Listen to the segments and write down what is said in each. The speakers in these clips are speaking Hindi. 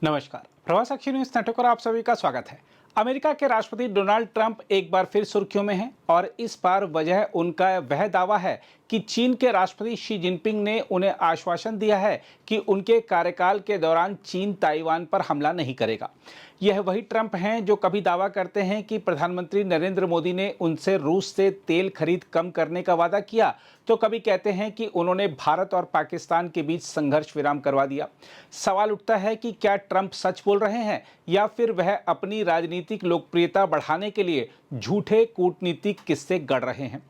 नमस्कार, प्रवास अक्षर न्यूज नेटवर्क पर आप सभी का स्वागत है। अमेरिका के राष्ट्रपति डोनाल्ड ट्रंप एक बार फिर सुर्खियों में हैं और इस बार वजह उनका वह दावा है कि चीन के राष्ट्रपति शी जिनपिंग ने उन्हें आश्वासन दिया है कि उनके कार्यकाल के दौरान चीन ताइवान पर हमला नहीं करेगा। यह वही ट्रंप हैं जो कभी दावा करते हैं कि प्रधानमंत्री नरेंद्र मोदी ने उनसे रूस से तेल खरीद कम करने का वादा किया, तो कभी कहते हैं कि उन्होंने भारत और पाकिस्तान के बीच संघर्ष विराम करवा दिया। सवाल उठता है कि क्या ट्रंप सच बोल रहे हैं या फिर वह अपनी राजनीतिक लोकप्रियता बढ़ाने के लिए झूठे कूटनीतिक किस्से गढ़ रहे हैं।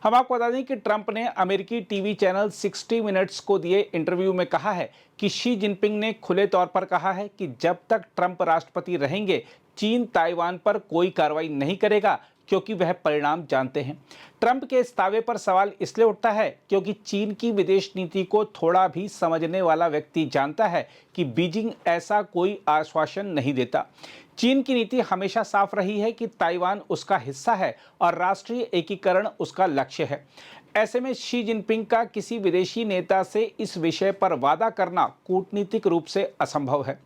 हम आपको बता दें कि ट्रंप ने अमेरिकी टीवी चैनल 60 मिनट्स को दिए इंटरव्यू में कहा है कि शी जिनपिंग ने खुले तौर पर कहा है कि जब तक ट्रंप राष्ट्रपति रहेंगे चीन ताइवान पर कोई कार्रवाई नहीं करेगा, क्योंकि वह परिणाम जानते हैं। ट्रंप के इस दावे पर सवाल इसलिए उठता है क्योंकि चीन की विदेश नीति को थोड़ा भी समझने वाला व्यक्ति जानता है कि बीजिंग ऐसा कोई आश्वासन नहीं देता। चीन की नीति हमेशा साफ रही है कि ताइवान उसका हिस्सा है और राष्ट्रीय एकीकरण उसका लक्ष्य है। ऐसे में शी जिनपिंग का किसी विदेशी नेता से इस विषय पर वादा करना कूटनीतिक रूप से असंभव है।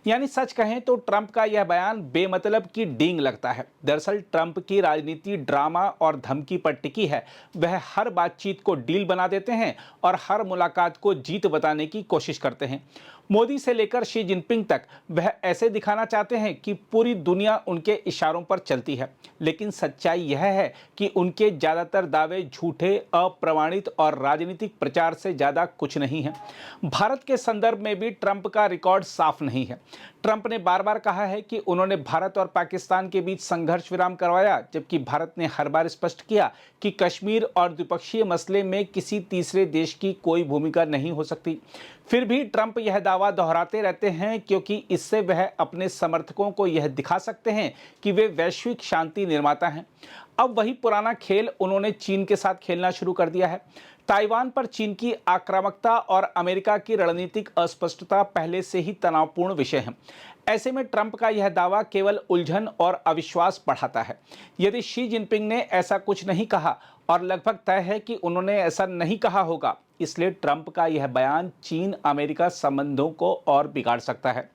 यानी सच कहें तो ट्रंप का यह बयान बेमतलब की डींग लगता है। दरअसल ट्रंप की राजनीति ड्रामा और धमकी पर टिकी है। वह हर बातचीत को डील बना देते हैं और हर मुलाकात को जीत बताने की कोशिश करते हैं। मोदी से लेकर शी जिनपिंग तक वह ऐसे दिखाना चाहते हैं कि पूरी दुनिया उनके इशारों पर चलती है, लेकिन सच्चाई यह है कि उनके ज़्यादातर दावे झूठे, अप्रमाणित और राजनीतिक प्रचार से ज़्यादा कुछ नहीं है। भारत के संदर्भ में भी ट्रंप का रिकॉर्ड साफ नहीं है। ट्रंप ने बार बार कहा है कि उन्होंने भारत और पाकिस्तान के बीच संघर्ष विराम करवाया, जबकि भारत ने हर बार स्पष्ट किया कि कश्मीर और द्विपक्षीय मसले में किसी तीसरे देश की कोई भूमिका नहीं हो सकती। फिर भी ट्रंप यह दावा दोहराते रहते हैं क्योंकि इससे वह अपने समर्थकों को यह दिखा सकते हैं कि वे वैश्विक शांति निर्माता हैं। अब वही पुराना खेल उन्होंने चीन के साथ खेलना शुरू कर दिया है। ताइवान पर चीन की आक्रामकता और अमेरिका की रणनीतिक अस्पष्टता पहले से ही तनावपूर्ण विषय है। ऐसे में ट्रंप का यह दावा केवल उलझन और अविश्वास बढ़ाता है। यदि शी जिनपिंग ने ऐसा कुछ नहीं कहा, और लगभग तय है कि उन्होंने ऐसा नहीं कहा होगा, इसलिए ट्रंप का यह बयान चीन अमेरिका संबंधों को और बिगाड़ सकता है।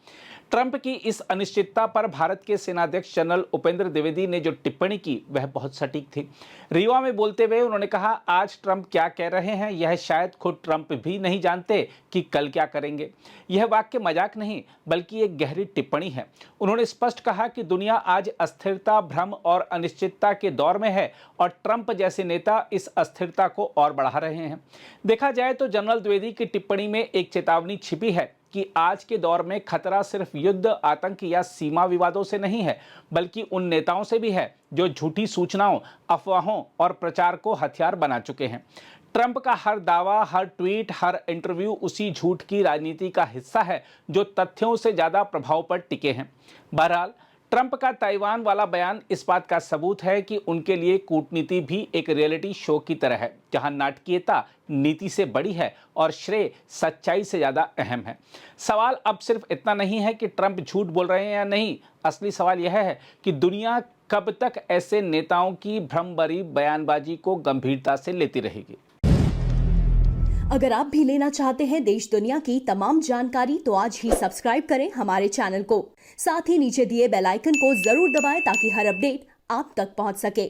ट्रंप की इस अनिश्चितता पर भारत के सेनाध्यक्ष जनरल उपेंद्र द्विवेदी ने जो टिप्पणी की वह बहुत सटीक थी। रीवा में बोलते हुए उन्होंने कहा, आज ट्रंप क्या कह रहे हैं यह शायद खुद ट्रंप भी नहीं जानते कि कल क्या करेंगे। यह वाक्य मजाक नहीं बल्कि एक गहरी टिप्पणी है। उन्होंने स्पष्ट कहा कि दुनिया आज अस्थिरता, भ्रम और अनिश्चितता के दौर में है और ट्रंप जैसे नेता इस अस्थिरता को और बढ़ा रहे हैं। देखा जाए तो जनरल द्विवेदी की टिप्पणी में एक चेतावनी छिपी है कि आज के दौर में खतरा सिर्फ युद्ध, आतंक या सीमा विवादों से नहीं है, बल्कि उन नेताओं से भी है जो झूठी सूचनाओं, अफवाहों और प्रचार को हथियार बना चुके हैं। ट्रंप का हर दावा, हर ट्वीट, हर इंटरव्यू उसी झूठ की राजनीति का हिस्सा है जो तथ्यों से ज्यादा प्रभाव पर टिके हैं। बहरहाल ट्रंप का ताइवान वाला बयान इस बात का सबूत है कि उनके लिए कूटनीति भी एक रियलिटी शो की तरह है, जहां नाटकीयता नीति से बड़ी है और श्रेय सच्चाई से ज्यादा अहम है। सवाल अब सिर्फ इतना नहीं है कि ट्रंप झूठ बोल रहे हैं या नहीं, असली सवाल यह है कि दुनिया कब तक ऐसे नेताओं की भ्रम भरी बयानबाजी को गंभीरता से लेती रहेगी। अगर आप भी लेना चाहते हैं देश दुनिया की तमाम जानकारी तो आज ही सब्सक्राइब करें हमारे चैनल को। साथ ही नीचे दिए बेल आइकन को जरूर दबाएं ताकि हर अपडेट आप तक पहुंच सके।